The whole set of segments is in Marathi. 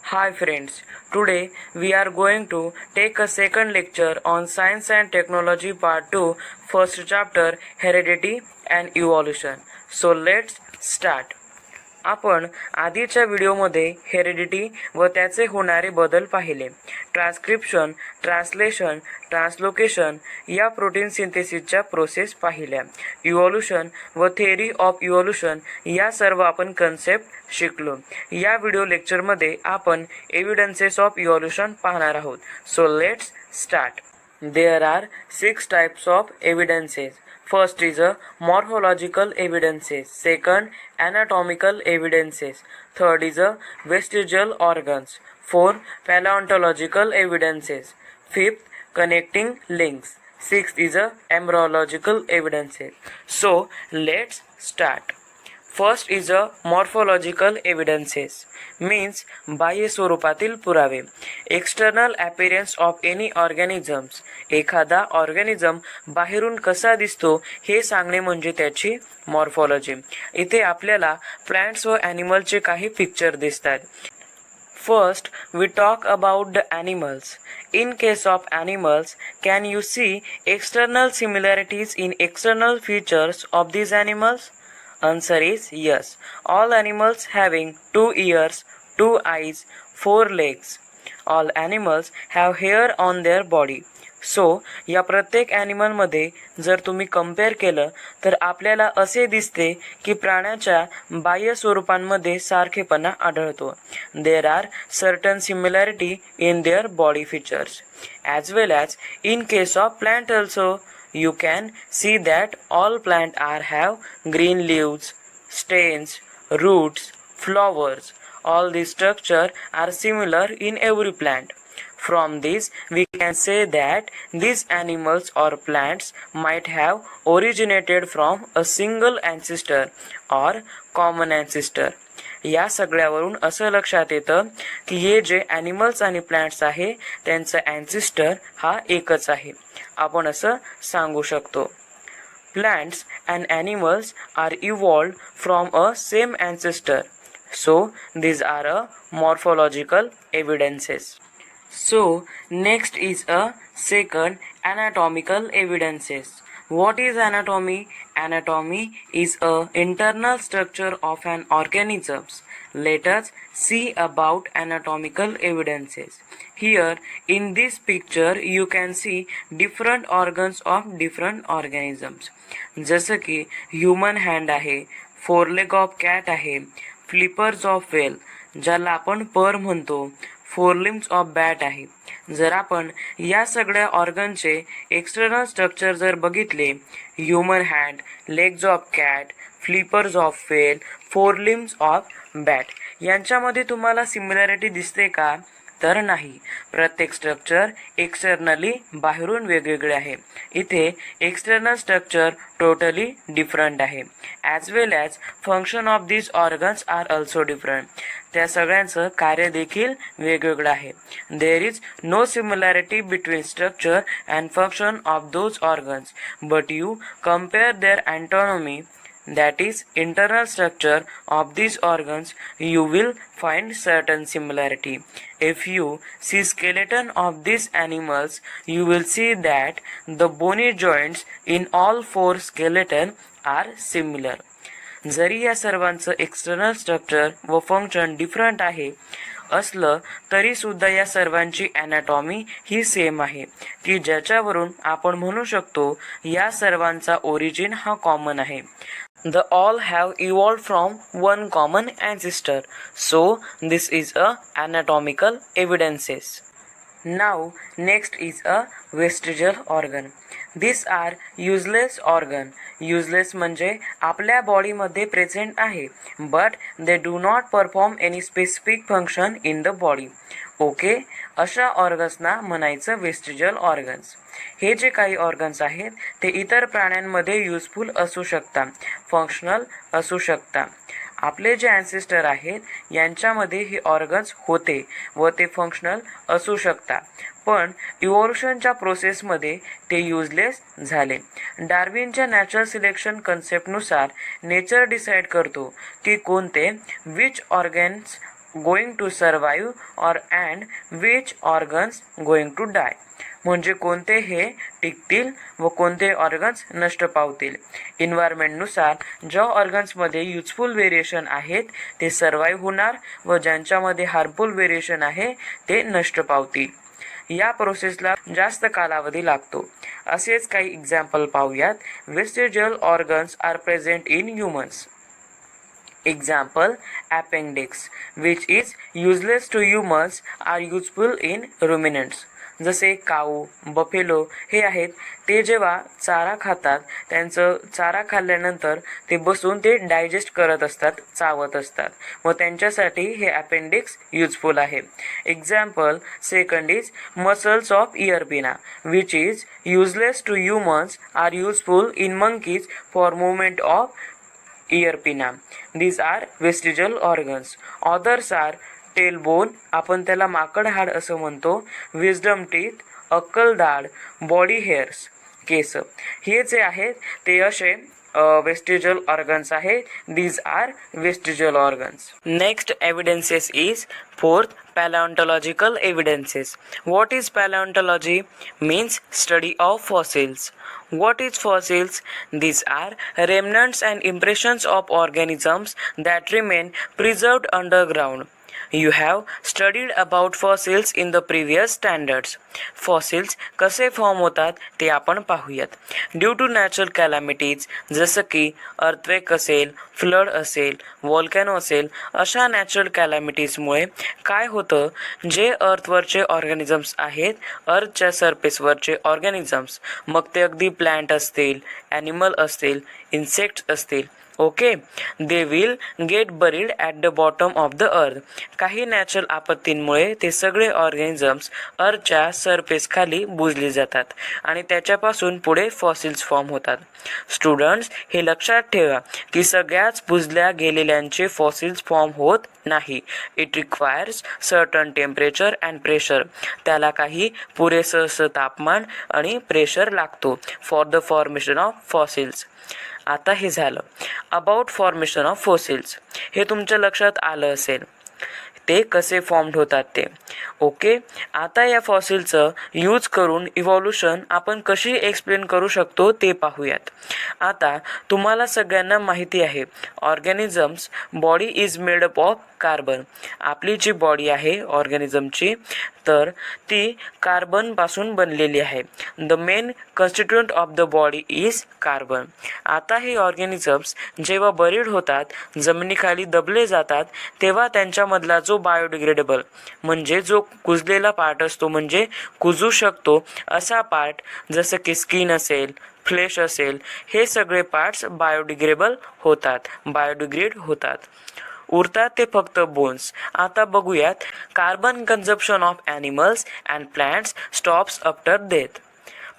Hi friends, today we are going to take a second lecture on Science and Technology Part 2, first chapter Heredity and Evolution. So let's start. आपण आधीच्या व्हिडिओमध्ये हेरिडिटी व त्याचे होणारे बदल पाहिले. ट्रान्स्क्रिप्शन, ट्रान्सलेशन, ट्रान्सलोकेशन या प्रोटीन सिंथेसिसच्या प्रोसेस पाहिल्या. इव्होल्यूशन व थेअरी ऑफ इव्होल्यूशन या सर्व आपण कन्सेप्ट शिकलो. या व्हिडिओ लेक्चरमध्ये आपण एव्हिडन्सेस ऑफ इव्होल्यूशन पाहणार आहोत. So let's start. There are 6 types of evidences. First is a morphological evidences. Second, anatomical evidences. Third is a vestigial organs. Fourth, paleontological evidences. Fifth, connecting links. Sixth is a embryological evidences. So let's start. First is a morphological evidences means बाह्य स्वरूपातील पुरावे. External appearance of any organisms. एखादा ऑर्गॅनिझम बाहेरून कसा दिसतो हे सांगणे म्हणजे त्याची मॉर्फॉलॉजी. इथे आपल्याला प्लांट्स व ॲनिमलचे काही पिक्चर दिसतात. First, we talk about the animals. In case of animals, can you see external similarities in external features of these animals? Answer is yes. All animals having 2 ears, 2 eyes, 4 legs. All animals have hair on their body. So या प्रत्येक ॲनिमलमध्ये जर तुम्ही कम्पेअर केलं तर आपल्याला असे दिसते की प्राण्याच्या बाह्य स्वरूपांमध्ये सारखेपणा आढळतो. There are certain similarity in their body features as well as in case of plant also. You can see that all plants have green leaves, stems, roots, flowers. All these structures are similar in every plant. From this, we can say that these animals or plants might have originated from a single ancestor or common ancestor. या सगळ्यावरून असं लक्षात येतं की हे जे ॲनिमल्स आणि प्लांट्स आहे त्यांचा ॲन्सिस्टर हा एकच आहे. आपण असं सांगू शकतो. Plants and animals are evolved from a same ancestor. So these are a morphological evidences. So next is a second anatomical evidences. What is anatomy? Anatomy is a internal structure of an organism. Let us see about anatomical evidences. Here in this picture you can see different organs of different organisms. जसं की ह्युमन हँड आहे, फोरलेग ऑफ कॅट आहे, फ्लिपर्स ऑफ व्हेल ज्याला आपण पर म्हणतो, फोर लिम्स ऑफ बॅट आहे. जर आपण या सगळ्या ऑर्गनचे एक्सटर्नल स्ट्रक्चर जर बघितले, human hand, legs of cat, flippers of whale, four limbs of bat यांच्यामध्ये तुम्हाला सिमिलॅरिटी दिसते का? तर नाही. प्रत्येक स्ट्रक्चर एक्सटर्नली बाहेरून वेगवेगळे आहे. इथे एक्सटर्नल स्ट्रक्चर टोटली डिफरंट आहे. As well as function of this organs are also different. त्या सगळ्यांचं कार्य देखील वेगवेगळं आहे. There is no similarity between structure and function of those organs, but you compare their anatomy, that is internal structure of these organs, you will find certain similarity. If you see skeleton of these animals, you will see that the bony joints in all 4 skeleton are similar. जरी या सर्वांचं एक्सटर्नल स्ट्रक्चर व फंक्शन डिफरंट आहे असलं तरी सुद्धा या सर्वांची ॲनाटॉमी ही सेम आहे की ज्याच्यावरून आपण म्हणू शकतो या सर्वांचा ओरिजिन हा कॉमन आहे. The all have evolved from one common ancestor. So this is a anatomical evidences. Now next is a vestigial organ. These are useless organ. Useless म्हणजे आपल्या बॉडीमध्ये प्रेझेंट आहे but they do not perform any specific function in the body. Okay, अशा ऑर्गन्सना म्हणायचं वेस्टिजियल ऑर्गन्स. हे जे काही ऑर्गन्स आहेत ते इतर प्राण्यांमध्ये युजफुल असू शकतात, फंक्शनल असू शकतात. आपले जे ॲन्सेस्टर आहेत यांच्यामध्ये हे ऑर्गन्स होते व ते फंक्शनल असू शकतात, पण इव्होल्यूशनच्या प्रोसेसमध्ये ते युजलेस झाले. डार्विनच्या नॅचरल सिलेक्शन कन्सेप्टनुसार नेचर डिसाईड करतो की कोणते which organs going to survive or and which organs going to die. म्हणजे कोणते हे टिकतील व कोणते ऑर्गन्स नष्ट पावतील. इन्व्हायरमेंटनुसार ज्या ऑर्गन्समध्ये युजफुल व्हेरिएशन आहेत ते सर्वाईव्ह होणार व ज्यांच्यामध्ये हार्मफुल व्हेरिएशन आहे ते नष्ट पावतील. या प्रोसेसला जास्त कालावधी लागतो. असेच काही एक्झाम्पल पाहूयात. Vestigial organs are present in humans. Example, appendix, which is useless to humans, are useful in ruminants. जसे काऊ, बफेलो हे आहेत ते जेव्हा चारा खातात त्यांचं चारा खाल्ल्यानंतर ते बसून ते डायजेस्ट करत असतात, चावत असतात व त्यांच्यासाठी हे अपेंडिक्स युजफुल आहे. Example second is muscles of ear pinna, which is useless to humans, are useful in monkeys for movement of ear pinna. These are vestigial organs. Others are tailbone, आपण त्याला माकड हाड असं म्हणतो, विजडम टीथ, अक्कल दाढ, बॉडी हेअर्स, केस. हे जे आहेत ते असे वेस्टिजियल ऑर्गन्स आहेत. These are vestigial organs. Next evidences is fourth paleontological evidences. What is paleontology? Means study of fossils. What is fossils? These are remnants and impressions of organisms that remain preserved underground. You have studied about fossils in the previous standards. Fossils कसे फॉर्म होतात ते आपण पाहूयात. ड्यू टू नॅचरल कॅलॅमिटीज, जसं की अर्थक्वेक असेल, फ्लड असेल, व्हॉल्कॅनो असेल, अशा नॅचरल कॅलॅमिटीजमुळे काय होतं, जे अर्थवरचे ऑर्गॅनिझम्स आहेत, अर्थच्या सरफेसवरचे ऑर्गॅनिझम्स, मग ते अगदी प्लॅन्ट असतील, ॲनिमल असतील, इन्सेक्ट्स असतील, okay, they will get buried at the bottom of the earth. काही नॅचरल आपत्तींमुळे ते सगळे ऑर्गॅनिझम्स अर्थच्या सरफेस खाली बुजले जातात आणि त्याच्यापासून पुढे फॉसिल्स फॉर्म होतात. स्टुडंट्स, हे लक्षात ठेवा की सगळ्याच बुजल्या गेलेल्यांचे फॉसिल्स फॉर्म होत नाही. It requires certain temperature and pressure. त्याला काही पुरेसं तापमान आणि प्रेशर लागतो for the formation of fossils. आता हे झालं अबाउट फॉर्मेशन ऑफ फॉसिल्स. हे तुमच्या लक्षात आलं असेल ते कसे फॉर्म्ड होतात ते. ओके, आता या फॉसिलचं यूज करून इव्हॉल्युशन आपण कशी एक्सप्लेन करू शकतो ते पाहूयात. आता तुम्हाला सगळ्यांना माहिती आहे organisms body is made up of carbon. आपली जी बॉडी आहे ऑर्गॅनिझमची तर ती कार्बनपासून बनलेली आहे. The main constituent of the body is carbon. आता हे ऑर्गॅनिझम्स जेव्हा बरीड होतात, जमिनीखाली दबले जातात, तेव्हा त्यांच्यामधला जो बायोडिग्रेडेबल म्हणजे जो कुजलेला पार्ट असतो, म्हणजे कुजू शकतो असा पार्ट, जसं की स्किन असेल, फ्लेश असेल, हे सगळे पार्ट्स बायोडिग्रेडेबल होतात, बायोडिग्रेड होतात. उरतात ते फक्त बोन्स. आता बघूयात carbon consumption of animals and plants stops after death.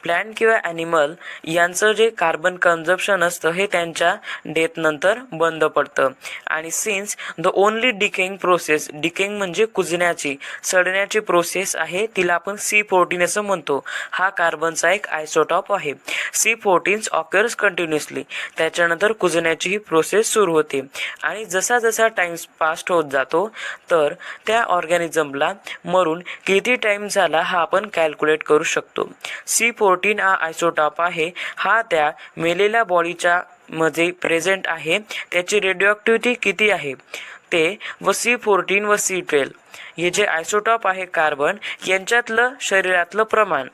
Plant किंवा ॲनिमल यांचं जे कार्बन कन्झप्शन असतं हे त्यांच्या डेथनंतर बंद पडतं. आणि since the only decaying process, decaying म्हणजे कुजण्याची, सडण्याची प्रोसेस आहे, तिला आपण C14 असं म्हणतो. हा कार्बनचा एक आयसोटॉप आहे. C14 occurs continuously. त्याच्यानंतर कुजण्याची ही प्रोसेस सुरू होते आणि जसा जसा टाइम पास्ट होत जातो तर त्या ऑर्गॅनिझमला मरून किती टाइम झाला हा आपण कॅल्क्युलेट करू शकतो. C14 हा आयसोटॉप आहे. हा त्या मेलेल्या बॉडीच्या मध्ये प्रेझेंट आहे. त्याची रेडिओ किती आहे ते व C14 व C12 हे जे आयसोटॉप आहे कार्बन यांच्यातलं शरीरातलं प्रमाण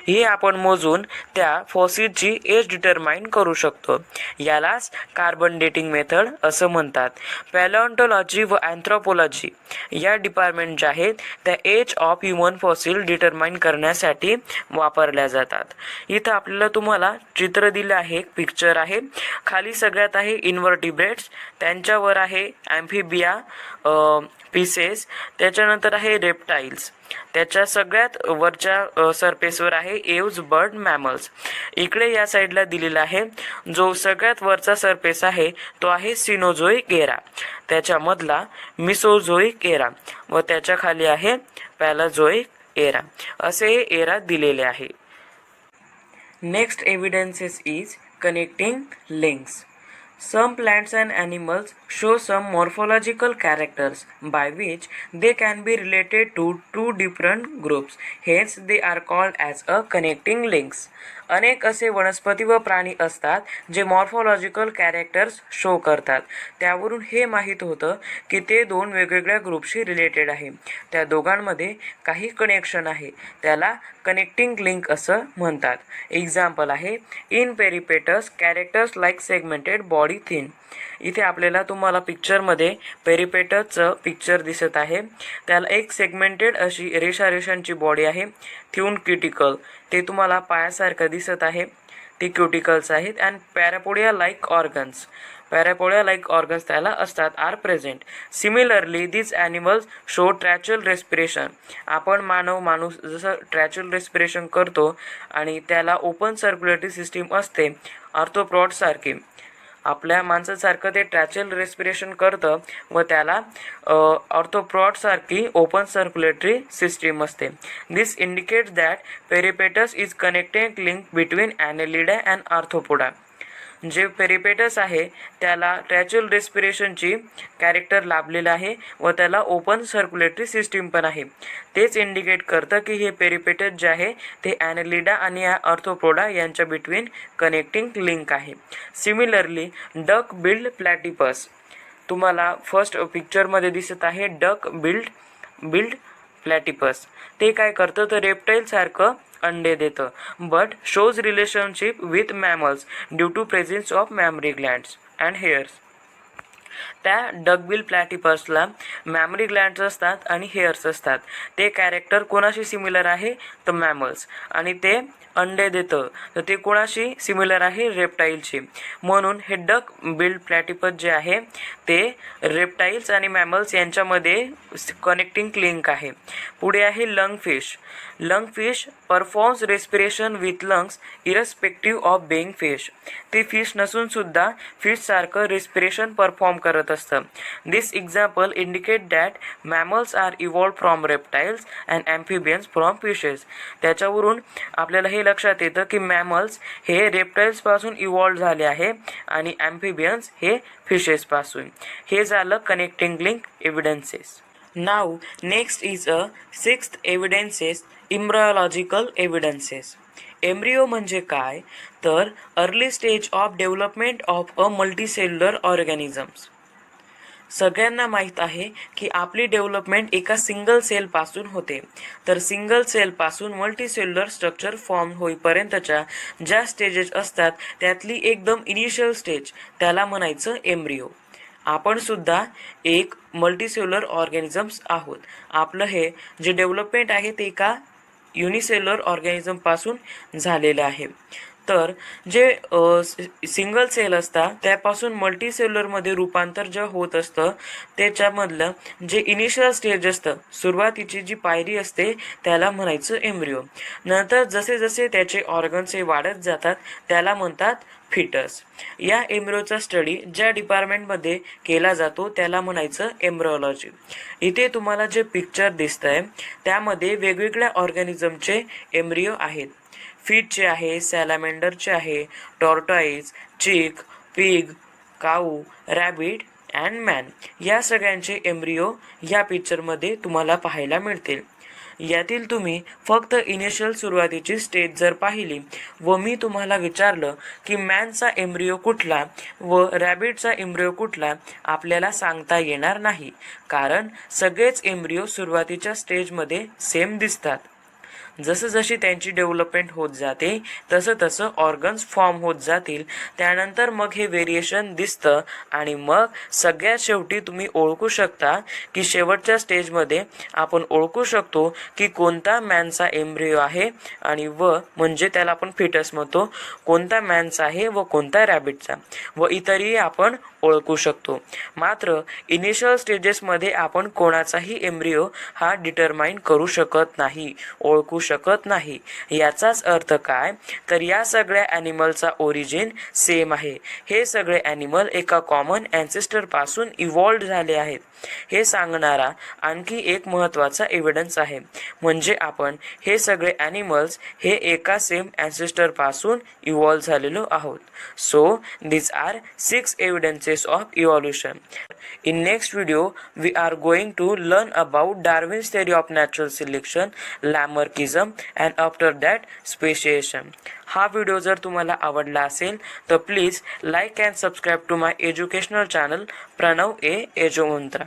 हे आपण मोजून त्या फॉसिलची एज डिटरमाइन करू शकतो. यालाच कार्बन डेटिंग मेथड असं म्हणतात. पॅलिओन्टॉलॉजी व अँथ्रोपोलॉजी या डिपार्टमेंट ज्या आहेत त्या age of human fossil determine करण्यासाठी वापरल्या जातात. इथं आपल्याला तुम्हाला चित्र दिलं आहे, एक पिक्चर आहे. खाली सगळ्यात आहे इन्व्हर्टिब्रेट्स, त्यांच्यावर आहे ॲम्फिबिया पीसेस, त्याच्यानंतर आहे रेप्टाइल्स, त्याच्या सगळ्यात वरच्या सरफेसवर आहे एव्ज, बर्ड, मॅमल्स. इकडे या साईडला दिलेला आहे जो सगळ्यात वरचा सरफेस आहे तो आहे सिनोझोइक एरा, त्याच्यामधला मिसोझोइक एरा व त्याच्या खाली आहे पॅलाझोइक एरा. असे हे एरा दिलेले आहे. Next evidences is connecting links. Some plants and animals show some morphological characters by which they can be related to two different groups. Hence, they are called as a connecting links. अनेक असे वनस्पती व प्राणी असतात जे मॉर्फोलॉजिकल कॅरेक्टर्स शो करतात. त्यावरून हे माहीत होतं की ते दोन वेगवेगळ्या ग्रुपशी रिलेटेड आहे. त्या दोघांमध्ये काही कनेक्शन आहे. त्याला कनेक्टिंग लिंक असं म्हणतात. एक्झाम्पल आहे in Peripatus characters like segmented body thin. इथे आपल्याला तुम्हाला पिक्चरमध्ये पेरिपेटसचं पिक्चर दिसत आहे. त्याला एक सेगमेंटेड अशी रेषांची बॉडी आहे. थिन क्युटिकल ते तुम्हाला पायासारखं दिसत आहे. ती क्युटिकल्स आहेत. अँड पॅरापोडिया लाईक ऑर्गन्स त्याला असतात आर प्रेझेंट. सिमिलरली दिस ॲनिमल्स शो ट्रॅच्युअल रेस्पिरेशन. आपण माणूस जसं ट्रॅच्युअल रेस्पिरेशन करतो आणि त्याला ओपन सर्क्युलेटरी सिस्टीम असते आर्थ्रोपॉडसारखी. आपल्या माणसासारखं ते ट्रॅच्युअल रेस्पिरेशन करतं व त्याला ऑर्थोप्रॉडसारखी ओपन सर्क्युलेटरी सिस्टीम असते. This indicates that Peripatus is connecting link between Annelida and Arthropoda. जे पेरिपेटस आहे त्याला ट्रॅच्युअल रेस्पिरेशनची कॅरेक्टर लाभलेलं आहे व त्याला ओपन सर्क्युलेटरी सिस्टीम पण आहे. तेच इंडिकेट करतं की हे पेरिपेटस जे आहे ते ॲनेलिडा आणि आर्थ्रोपोडा यांच्या बिटवीन कनेक्टिंग लिंक आहे. Similarly duck billed platypus. तुम्हाला फर्स्ट पिक्चरमध्ये दिसत आहे डक बिल्ड प्लॅटिपस. ते काय करतं तर रेप्टाईलसारखं अंडे देतं but shows relationship with mammals due to presence of mammary glands and hairs. त्या डकबिल प्लॅटिपसला मॅमरी ग्लँड्स असतात आणि हेअर्स असतात. ते कॅरेक्टर कोणाशी सिमिलर आहे तर मॅमल्स. आणि ते अंडे देतं तर ते कोणाशी सिमिलर आहे रेप्टाईलशी. म्हणून हे डक बिल्ड प्लॅटिपस जे आहे ते रेप्टाईल्स आणि मॅमल्स यांच्यामध्ये कनेक्टिंग लिंक आहे. पुढे आहे lungfish. Lungfish performs respiration with lungs irrespective of being fish. ते फिश नसून सुद्धा फिशसारखं रेस्पिरेशन परफॉर्म करत असतं. This example indicate that mammals are evolved from reptiles and amphibians from fishes. त्याच्यावरून आपल्याला हे लक्षात येतं की मॅमल्स हे रेप्टाईल्सपासून इव्हॉल्व्ड झाले आहे आणि ॲम्फिबियन्स हे फिशेसपासून. हे झालं connecting link evidences. Now next is a sixth evidences embryological evidences. Embryo म्हणजे काय तर early stage of development of a multicellular organisms. सगळ्यांना माहीत आहे की आपली डेव्हलपमेंट एका सिंगल सेलपासून होते. तर सिंगल सेलपासून मल्टीसेल्युलर स्ट्रक्चर फॉर्म होईपर्यंतच्या ज्या स्टेजेस असतात त्यातली एकदम इनिशियल स्टेज त्याला म्हणायचं एम्ब्रियो. आपण सुद्धा एक मल्टीसेल्युलर ऑर्गॅनिझम्स आहोत. आपलं हे जे डेव्हलपमेंट आहे ते एका युनिसेल्युलर ऑर्गॅनिझमपासून झालेलं आहे. तर जे सिंगल सेल असतात त्यापासून मल्टीसेल्युलरमध्ये रूपांतर जे होत असतं त्याच्यामधलं जे इनिशियल स्टेज असतं सुरुवातीची जी पायरी असते त्याला म्हणायचं एम्ब्रियो. नंतर जसे जसे त्याचे ऑर्गन्स हे वाढत जातात त्याला म्हणतात फिटस. या एम्ब्रियोचा स्टडी ज्या डिपार्टमेंटमध्ये केला जातो त्याला म्हणायचं एम्ब्रियोलॉजी. इथे तुम्हाला जे पिक्चर दिसतंय त्यामध्ये वेगवेगळ्या ऑर्गॅनिझमचे एम्ब्रियो आहेत. फिशचे आहे, सॅलामेंडरचे आहे, tortoise, chick, pig, cow, rabbit and man. या सगळ्यांचे एम्ब्रियो या पिक्चरमध्ये तुम्हाला पाहायला मिळतील. यातील तुम्ही फक्त इनिशियल सुरुवातीची स्टेज जर पाहिली व मी तुम्हाला विचारलं की मॅनचा एम्ब्रियो कुठला व रॅबिटचा एम्ब्रियो कुठला आपल्याला सांगता येणार नाही. कारण सगळेच एम्ब्रियो सुरुवातीच्या स्टेजमध्ये सेम दिसतात. जसं जशी त्यांची डेव्हलपमेंट होत जाते तसं तसं ऑर्गन्स फॉर्म होत जातील. त्यानंतर मग हे व्हेरिएशन दिसतं आणि मग सगळ्यात शेवटी तुम्ही ओळखू शकता की शेवटच्या स्टेजमध्ये आपण ओळखू शकतो की कोणता मॅनचा एम्ब्रियो आहे आणि व म्हणजे त्याला आपण फिटस म्हणतो, कोणता मॅनचा आहे व कोणता रॅबिटचा व इतरही आपण ओळखू शकतो. मात्र इनिशियल स्टेजेसमध्ये आपण कोणाचाही एम्ब्रियो हा डिटरमाइन करू शकत नाही, ओळखू शकत नाही. याचाच अर्थ काय तर या सगळ्या ॲनिमलचा ओरिजिन सेम आहे. हे सगळे ॲनिमल एका कॉमन ॲन्सेस्टरपासून इव्हॉल्व्ड झाले आहेत हे सांगणारा आणखी एक महत्त्वाचा एव्हिडन्स आहे. म्हणजे आपण हे सगळे ॲनिमल्स हे एका सेम ॲन्सेस्टरपासून इव्हॉल्व्ह झालेलो आहोत. So these are 6 evidences process of evolution. In next video, we are going to learn about Darwin's theory of natural selection, Lamarckism, and after that speciation. हा व्हिडिओ जर तुम्हाला आवडला असेल तर please like and subscribe to my educational channel Pranav ए एजोमंत्रा.